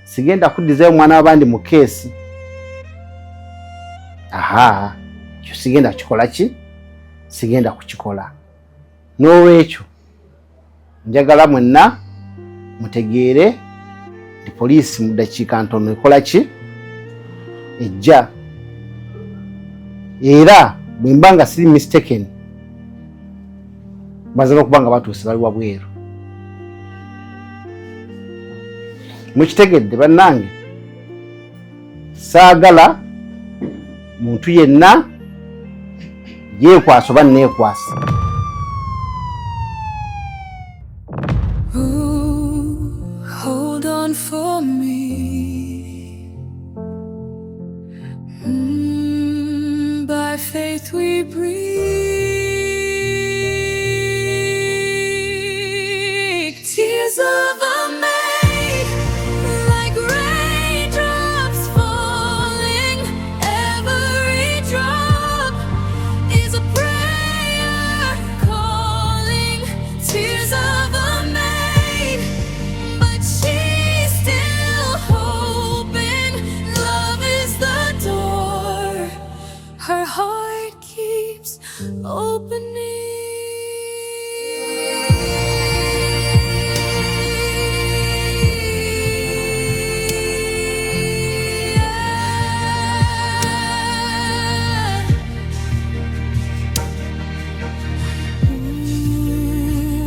sigenda kuddizayo mwana w'abandi mu keesi. Aha, kyo sigenda kikola ki? Sigenda kukikola. N'olwekyo njagala mwenna mutegeere ndi poliisi mu ddakiika ntono ekola ki? Ejja. Era bwe mba nga siri mistaken baza n'okuba nga batuuse bali wabweru. Mukitegedde bannange? Saagala muntu yenna yeekwasa oba neekwasa. Hold on for me. By faith we breathe. Tears of a maid, like raindrops falling. Every drop is a prayer calling. Tears of a maid, but she's still hoping. Love is the door her heart keeps opening.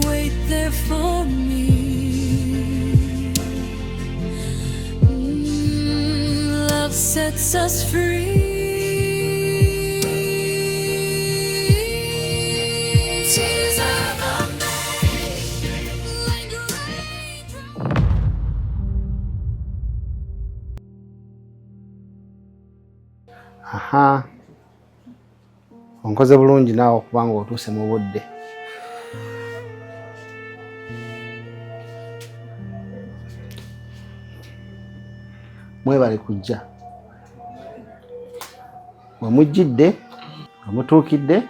Wait there for me. Love sets us free. Tears of a maid, like raindrops. Aha, onkoze bulungi naawe okubanga otuuse mu budde. Mwebale kujja. Bwe mujjidde nga mutuukidde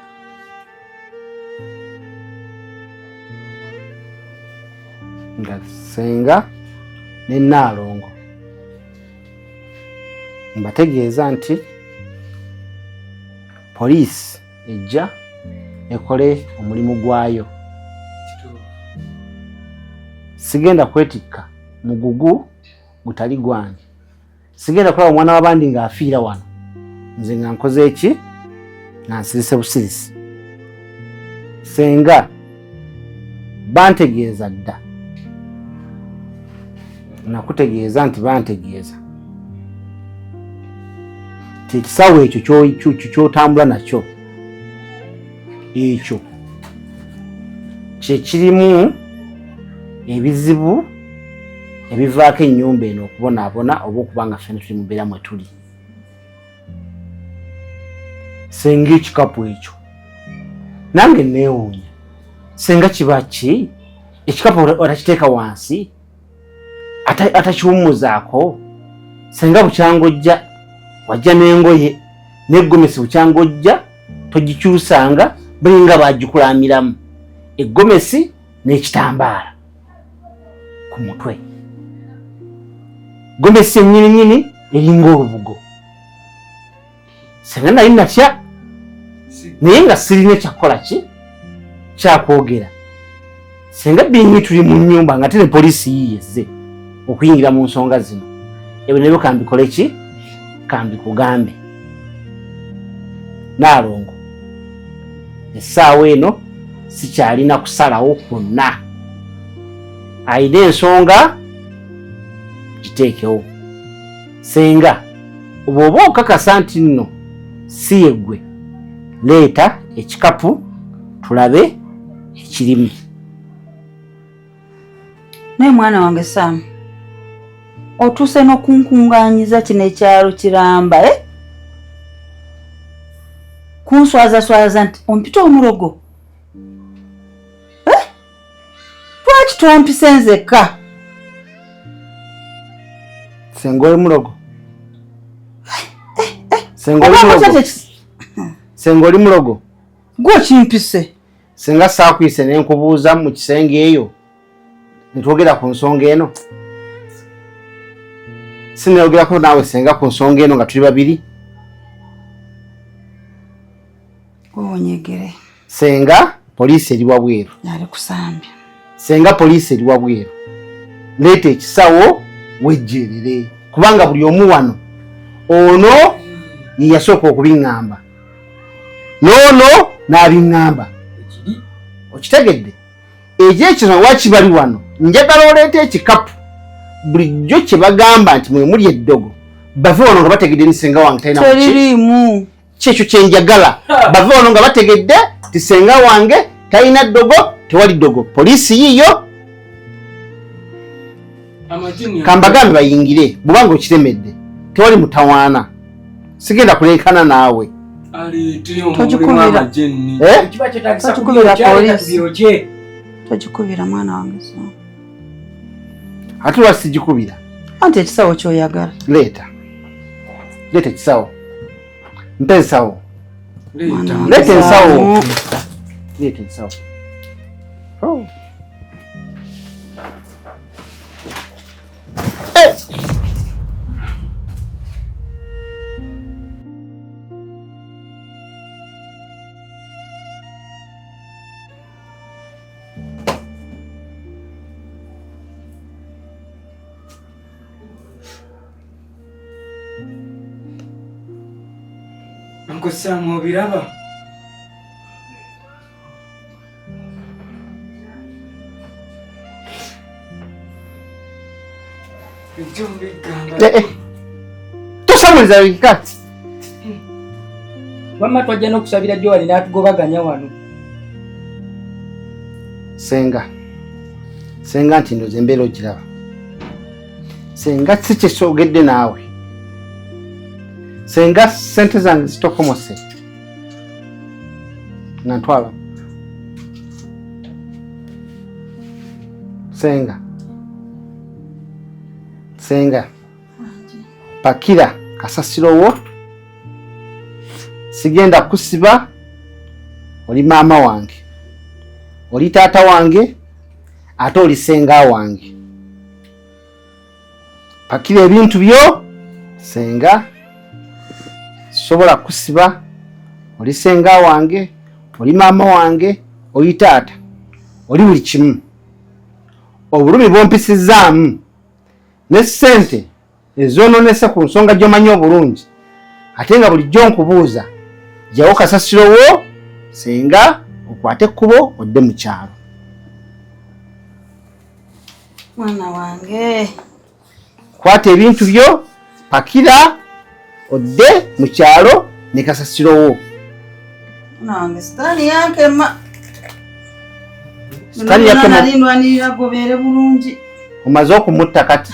nga Ssenga ne Nnaalongo mbategeeza nti poliisi ejja ekole omulimu gwayo. Sigenda kwetikka mugugu gutali gwange. Sigenda kulaba omwana w'abandi ng'afiira wano nze nga nkoze eki? Nga nsirise busirisi. Ssenga bantegeeza dda. Nakutegeeza nti bantegeeza nti ekisawo ekyo ky'otambula nakyo ekyo kye kirimu ebizibu ebivaako ennyumba eno okubonaabona oba okuba nga ffenna tuli mu mbeera mwe tuli. Ssenga ekikapu ekyo nange neewuunya. Ssenga kiba ki? Ekikapu otakiteeka wansi atakiwummuzaako? Ssenga bukyangojja wajja n'engoye n'eggomesi bukyangojja togikyusanga bulinga baagikulamiramu eggomesi n'ekitambaala ku mutwe. Gomesi ennyininyini eringa olubugo. Ssenga nali natya naye nga sirina kyakukola ki? Kyakwogera. Ssenga bingi tuli mu nnyumba nga ate ne poliisi yiyezze okuyingira mu nsonga zino. Ebyo nebyo kambikole ki? Kambikugambe. Nnaalongo, essaawa eno sikyalina kusalawo kwonna. Ayina ensonga giteekewo. Ssenga bw'oba okakasa nti nno si ye ggwe, leeta ekikapu tulabe ekirimu. Naye mwana wange Sam, otuuse n'okunkungaanyiza kino ekyalo kiramba, kunswazaswaza nti ompita omulogo. Lwaki tompise nzekka? Ssenga oli mulogo? Ssenga oli mulogo? Ssenga oli mulogo? Gwe kimpise. Ssenga saakuyise ne nkubuuza mu kisenge eyo ne twogera ku nsonga eno. Sinayogerako naawe senga ku nsonga eno nga tuli babiri. Onyegere. Senga poliisi eri wabweru. Yali kusambya. Senga poliisi eri wabweru. Leeta ekisawo wejjerere. Kubanga buli omu wano ono ye yasooka okubiŋŋamba. N'ono n'abiŋŋamba. Okitegedde? Ekyekino wakibali wano. Njagala oleeta ekikapu. Bulijjo kye bagamba nti mwe muli eddogo. Bave wano nga bategedde ni senga wange talina kuki. Teririimu. Kyekyo kye njagala. Bave wano nga bategedde ti senga wange talina ddogo, tewali ddogo. Poliisi yiyo. Kambagambe bayingire bwubanga okiremedde. Tewali mutawaana. Sigenda kuleekana naawe. Tojikubira mwana wange. Ate lwaki sigikubira? Anti ekisawo kyoyagala. Leeta ekisawo. Mpa ensawo. Leeta ensawo. Leeta ensawo. Nkusamu obiraba? Tosamuliza bikati. Wamma twajja n'okusabira Joali n'atugobaganya wano. Senga nti ndoze embeera ogiraba. Senga si kyesogedde naawe. Senga sente zange zitokomose. Nantwala. Senga. Pakira kasasiro wo. Sigenda kusiba. Oli maama wange. Oli taata wange. Ate oli senga wange. Pakira ebintu byo. Senga. Sobola kusiba. Oli senga wange. Oli maama wange. Oli taata. Oli buli kimu. Obulumi bwompisizaamu. Ne ssente ezoononese ku nsonga gy'omanyi obulungi. Ate nga bulijjo nkubuuza. Gyawo kasasiro wo. Senga okwate ekkubo odde mu kyalo. Mwana wange. Kwata ebintu byo. Pakira odde mu kyalo ne kasasiro wo. Mwana wange sitaani yankema. Sitaani yankema. Nalindwanirira gobeere bulungi. Omaze okumutta kati.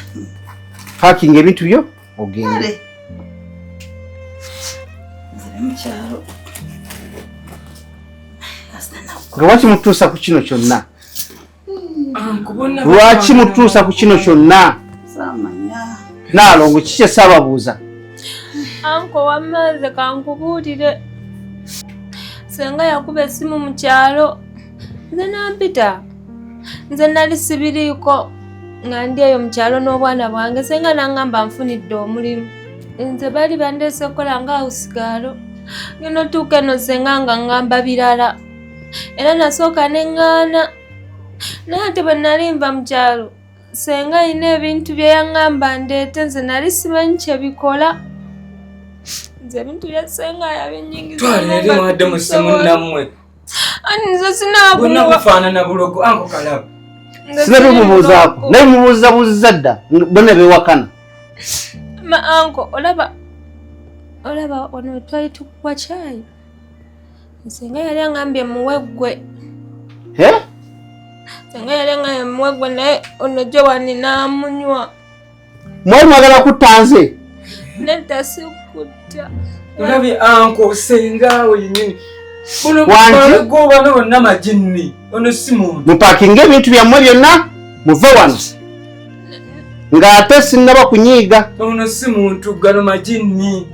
Pakinga ebintu byo ogende. Nzire mu kyalo. Lwaki mutuusa ku kino kyonna? Lwaki mutuusa ku kino kyonna? Samanya. Naalongo kiki saababuuza? Anko wamaze kankubuulire. Senga yakuba essimu mu kyalo. Nze nampita. Nze nali sibiriiko nga ndi eyo mu kyalo n'obwana bwange. Senga n'angamba nfunidde omulimu. Nze bali bandeese kukola nga awusigalo. Ngeno tuuka eno senga nga ngamba birala. Era nasooka neŋŋaana. Naye ate bwe nali nva mu kyalo, senga alina ebintu bye yaŋŋamba ndeete, nze nali simanyi kye bikola. Nze ebintu bya senga yabinnyingiza. Twalire wadde mu ssimu nammwe. Ani nze sinaabuwa. Bonna bufaanana bulogo anko kalaba. Sinabimubuuzaako. Naye mubuuzabuuziza dda. Bonna beewakana. Ma anko olaba wano twali tukuwa caayi. Senga yali aŋŋambye muweggwe. Senga yali aŋŋambye muweggwe naye ono Joani n'amunywa. Mwali mwagala kutta nze? Nedda sikutta. Olabye anko senga wenyini. Wanti? Bano bonna majinni. Ono si muntu. Mupakinga ebintu byammwe byonna muve wano. Ng'ate sinnaba kunyiiga. Ono si muntu, gano majinni.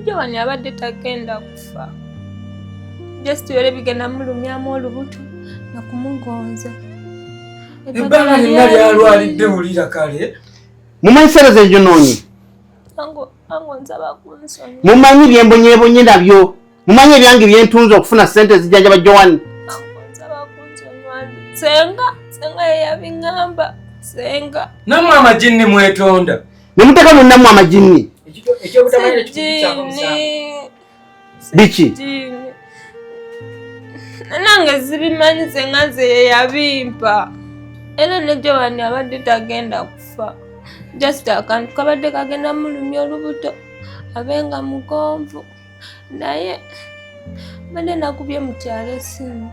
Joani abadde tagenda kufa. Just yole bigenda mulumyamu olubuto na kumugonza. Ebbanga lyonna lyalwalidde wulira kale. Mumanyi sente ze gyonoonye? Ango nsaba kunsonyiwa. Mumanyi byembonyebonye nabyo. Mumanyi ebyange byentunze okufuna ssente zijjanjaba Joan. Ango nsaba kunsonyiwa. Senga yabingamba. Senga. Namwe amajinni mwetonda. Nemuteka munnamu amajinni. Ekyobutamanya nekikubikyako musango. Biki? Nange zibimanyi senga ze yabimpa. Era ne Joan abadde tagenda kufa. Just akantu kabadde kagenda mulumya olubuto. Abenga mugonvu. Naye bade nakubye mu kyalo esimu.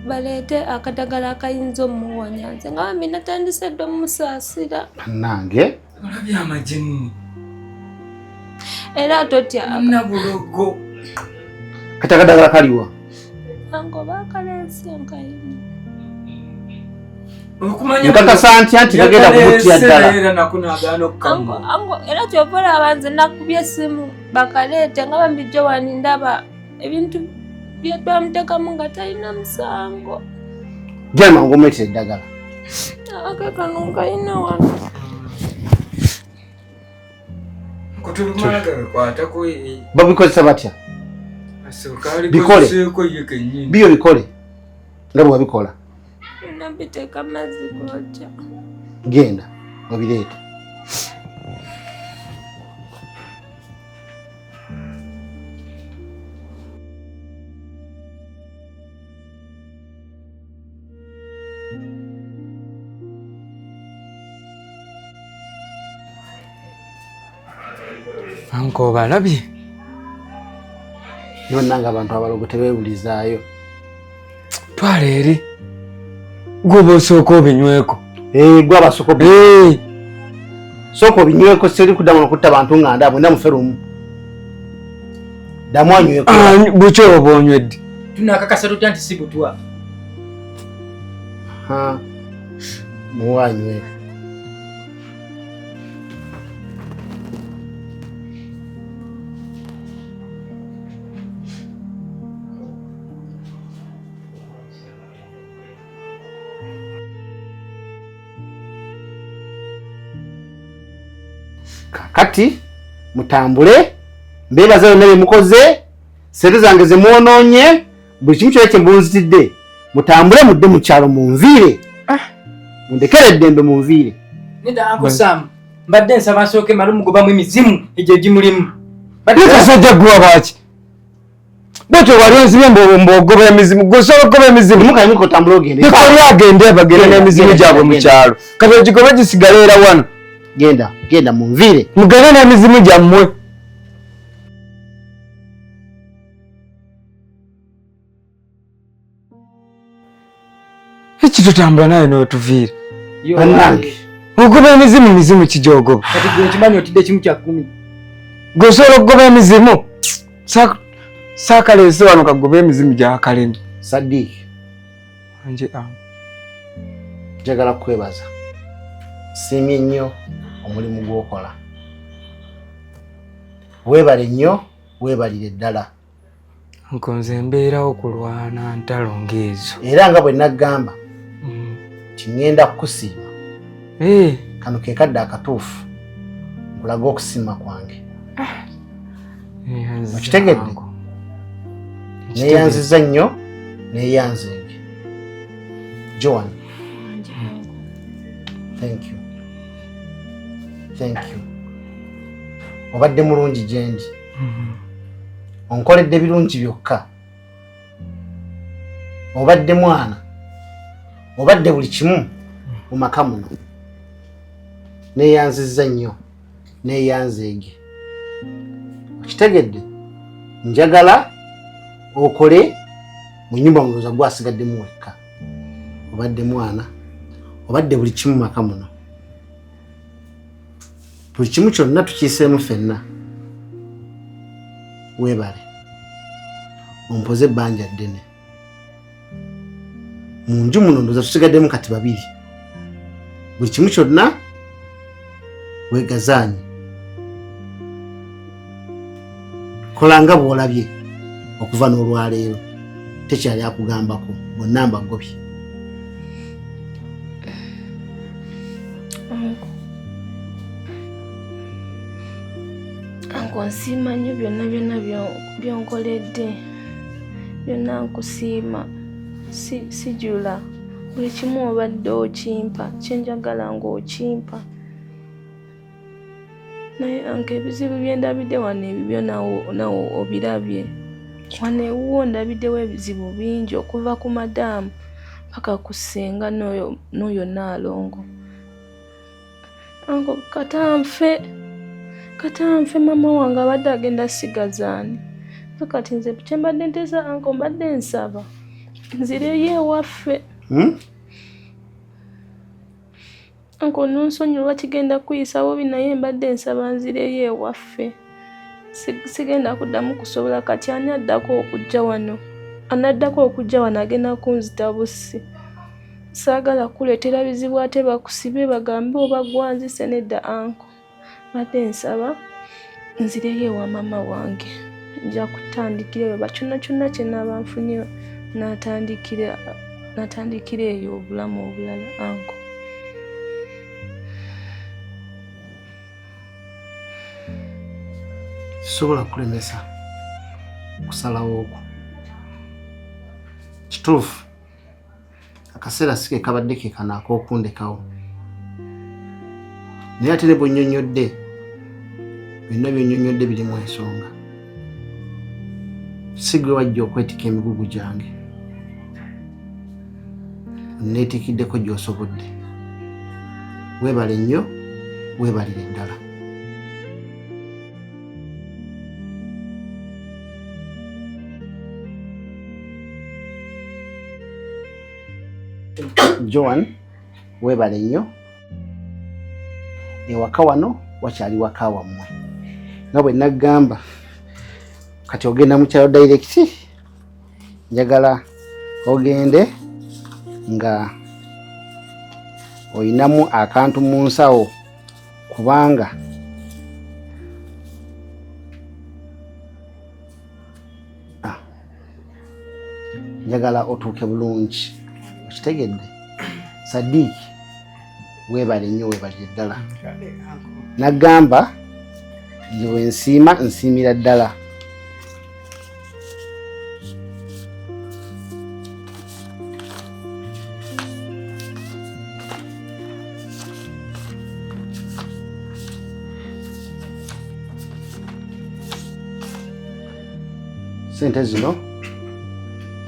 Baleete akadagala akayinza omuwonya. Nze nga bambi natandise dda omusaasira. Nange? Olabye amajinni. Era totya. Nabulogo. Kati akadagala kaliwa? Ango bakaleese nkayini. Nkakasa nti kagenda kumutya ddala. Ango era kyovola abanze nakubye esimu bakaleete nga bambi Joan ndaba ebintu bye twamuteekamu nga talina musango. Jama ngomwetera eddagala. Akekano nkayina wano. Babikozesa batya? Bikole. Biyo bikole. Nga bwabikola. Nabiteeka mazzi gojja. Genda obireete. Anko balabye. Yonnanga abantu abalogo tebeewulizaayo. Twala eri. Gwe osooka obinyweko. Gwe abasooka sooka obinyweko seri kuddamu nokutta bantu nga ndaabwe ndamufe lumu. Ddamu anyweko. Bukyo oba onywedde. Tunakakasa tutya nti si butwa. Muwe anyweko. Kakati mutambule mbeebaza yonna bye mukoze sente zange ze mwonoonye buli kimu kyonna kye mbunzitidde mutambule mudde mu kyalo munviire mundekere eddembe munviire. Nida Uncle Sam mbadde nsaba nsooke male mugobamu emizimu egyo egimulimu. Kasajja gwe baki? Bwetyo wali onzibye mb'ogoba emizimu gwe osobola okugoba emizimu. Mukalimu kotambula ogende. Tekoli agende bagende n'emizimu gyabwe mu kyalo. Kati ogigobe gisigala era wano. Genda munviire. Mugende n'emizimu gyammwe. Eki tutambula naye n'otuviire. Bannange. Ogoba emizimu kijoogoba. Kati gwe okimanyi otidde kimu kya 10. Gwe osobola okugoba emizimu. Saakaleese wano kagoba emizimu gya kalemi. Sadiiki. Anje njagala kukwebaza. Siimye nnyo omulimu gw'okola. Weebale nnyo, weebalire ddala. nze mbeerawo kulwana ntalo ng'ezo. Era nga bwe naggamba nti ŋŋenda kukusiima. Kano ke kadde akatuufu nkulaga okusiima kwange. Okitegedde? Neeyanziza nnyo neeyanzenge. Joan. Thank you. Obadde mulungi gye ndi. Onkoledde birungi byokka. Obadde mwana. Obadde buli kimu mu maka muno. Neeyanzizza nnyo. Neeyanzeege. Okitegedde? Njagala okole mu nnyumba mulowooza gwasigaddemu wekka. Obadde mwana. Obadde buli kimu maka muno. Buli kimu kyonna tukiiseemu ffenna. Weebale. Ompoze ebbanja ddene. Mu nju muno ndowooza tusigaddemu kati babiri. Buli kimu kyonna weegazaanye. Kola nga bw'olabye okuva n'olwaleero. Tekyali akugambako. Bonna mbagobye. Anko nsiima nnyo byonna byonkoledde. Byonna nkusiima. Sijula. Buli kimu obadde okimpa. Kyenjagala ng'okimpa. Naye anke ebizibu byendabidde wano ebibyo nawo obirabye. Wano ewuwo ndabiddewo ebizibu bingi okuva ku madaamu paka ku ssenga n'oyo Naalongo. Anko katanfe mama wange abadde agenda sigazaani. Kati nze kyembadde nteesa anko mbadde nsaba nzireyo ewaffe. Anko nonsonyiwa kigenda kuyisawo binaye mbadde nsaba nzireyo ewaffe. Sigenda kuddamu kusobola kati ani addako okujja wano. Anaddako okujja wano agenda kunzita bussi. Saagala kuleetera bizibu ate bakusibe bagambe oba gwanzise nedda anko. Mbadde nsaba nzireyo ewa mama wange. Nja kutandikira eyo kyonna kye naaba nfunye natandikira eyo obulamu obulala anko. Sisobola kulemesa kusalawo okwo. Kituufu akaseera si ke kabadde ke kano ak'okundekawo. Naye ate ne bw'onnyonnyodde byonna by'onnyonnyodde birimu ensonga. Si gwe wajja okwetika emigugu gyange. Neetikiddeko gy'osobodde. Weebale nnyo, weebalire ddala. Joan, weebale nnyo. Ewaka wano wakyali waka wammwe. Nga bwe naggamba kati ogenda mu kyalo direct, njagala ogende nga oyinamu akantu mu nsawo kubanga njagala otuuke bulungi. Okitegedde? Sadiiki, weebale nnyo, weebalire ddala. Naggamba nze bwe nsiima nsiimira ddala. Sente zino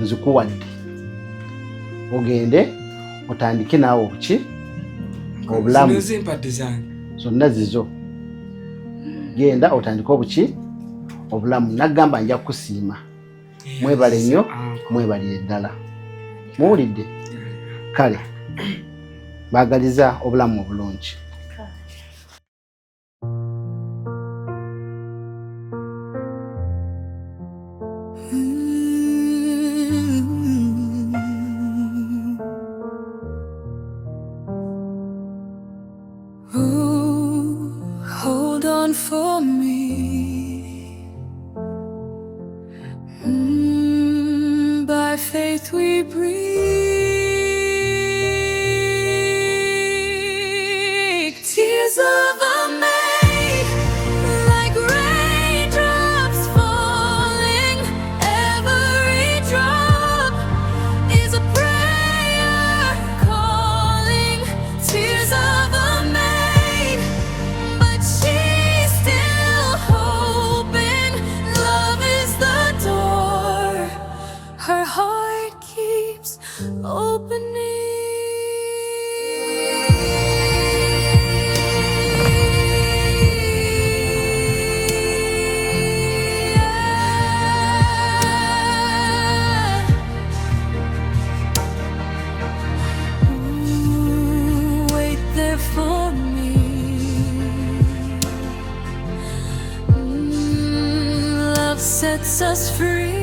nzikuwadde ogende otandike naawe obuki obulamu. Zonna zizo genda otandike obuki obulamu. Naggamba nja kusiima. Mwebale nnyo, mwebalire ddala. Muwulidde? Kale baagaliza obulamu obulungi. Hold on for me. By faith we breathe. Tears of a maid, like raindrops falling. Every drop is a prayer calling. Tears of a maid, but she's still hoping. Love is the door her heart keeps opening. Wait there for me. Love sets us free.